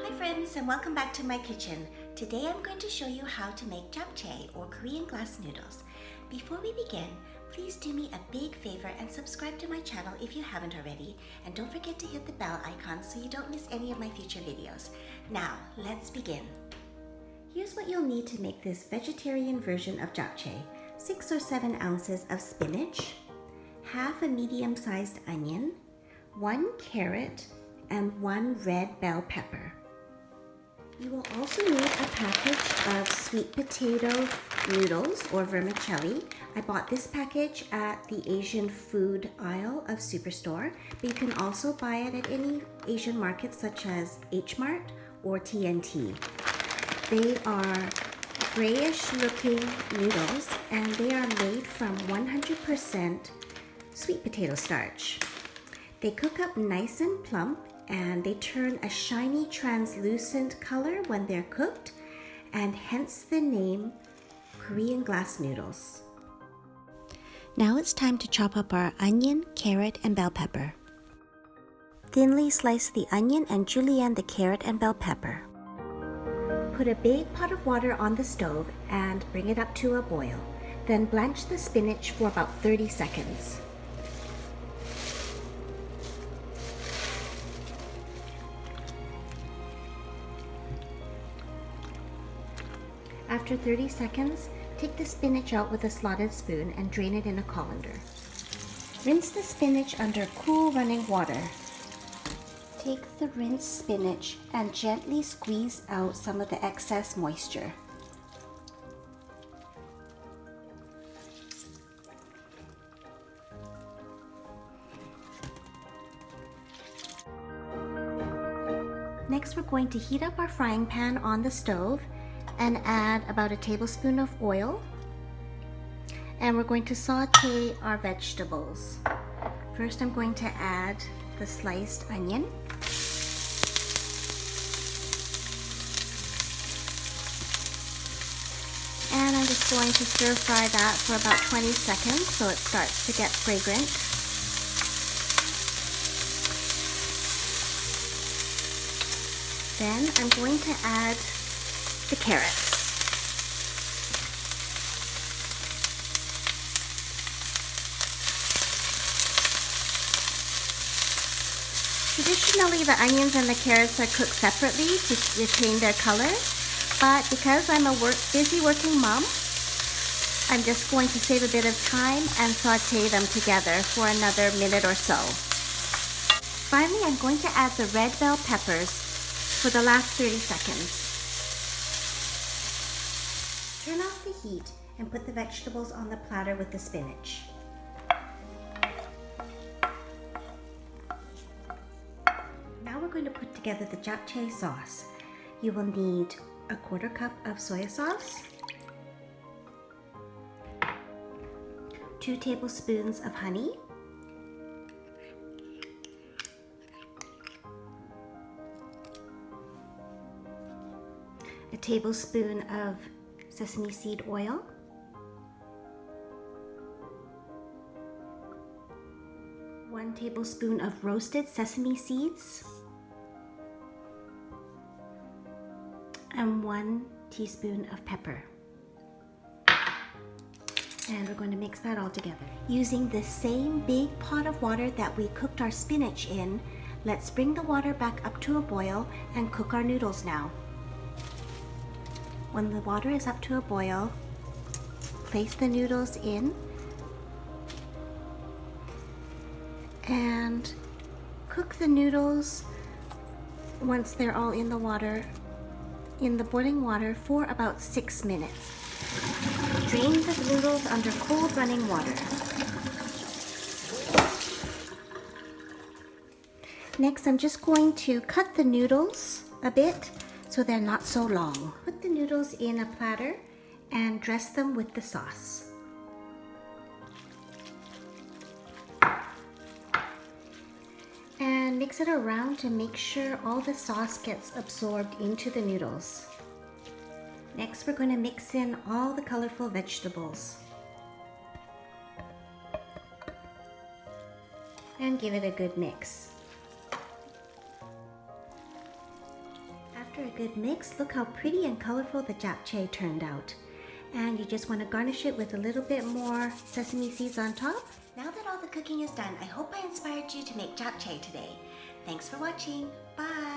Hi friends, and welcome back to my kitchen. Today I'm going to show you how to make japchae or Korean glass noodles. Before we begin, please do me a big favor and subscribe to my channel if you haven't already, and don't forget to hit the bell icon so you don't miss any of my future videos. Now, let's begin. Here's what you'll need to make this vegetarian version of japchae. 6 or 7 ounces of spinach, half a medium-sized onion, 1 carrot, and 1 red bell pepper. You will also need a package of sweet potato noodles or vermicelli. I bought this package at the Asian food aisle of Superstore, but you can also buy it at any Asian market such as H-Mart or T&T. They are grayish looking noodles and they are made from 100% sweet potato starch. They cook up nice and plump and they turn a shiny translucent color when they're cooked, and hence the name Korean glass noodles. Now it's time to chop up our onion, carrot, and bell pepper. Thinly slice the onion and julienne the carrot and bell pepper. Put a big pot of water on the stove and bring it up to a boil. Then blanch the spinach for about 30 seconds. After 30 seconds, take the spinach out with a slotted spoon and drain it in a colander. Rinse the spinach under cool running water. Take the rinsed spinach and gently squeeze out some of the excess moisture. Next, we're going to heat up our frying pan on the stove and add about a tablespoon of oil. And we're going to saute our vegetables. First, I'm going to add the sliced onion. And I'm just going to stir fry that for about 20 seconds so it starts to get fragrant. Then I'm going to add the carrots. Traditionally, the onions and the carrots are cooked separately to retain their color, but because I'm a busy working mom, I'm just going to save a bit of time and saute them together for another minute or so. Finally, I'm going to add the red bell peppers for the last 30 seconds. Turn off the heat and put the vegetables on the platter with the spinach. Now we're going to put together the japchae sauce. You will need a 1/4 cup of soy sauce, 2 tablespoons of honey, a tablespoon of sesame seed oil, 1 tablespoon of roasted sesame seeds, and 1 teaspoon of pepper. And we're going to mix that all together. Using the same big pot of water that we cooked our spinach in, let's bring the water back up to a boil and cook our noodles now. When the water is up to a boil, place the noodles in and cook the noodles once they're all in the boiling water for about 6 minutes. Drain the noodles under cold running water. Next, I'm just going to cut the noodles a bit so they're not so long. Put the noodles in a platter and dress them with the sauce. And mix it around to make sure all the sauce gets absorbed into the noodles. Next, we're going to mix in all the colorful vegetables and give it a good mix. After a good mix, look how pretty and colorful the japchae turned out. And you just want to garnish it with a little bit more sesame seeds on top. Now that all the cooking is done, I hope I inspired you to make japchae today. Thanks for watching. Bye!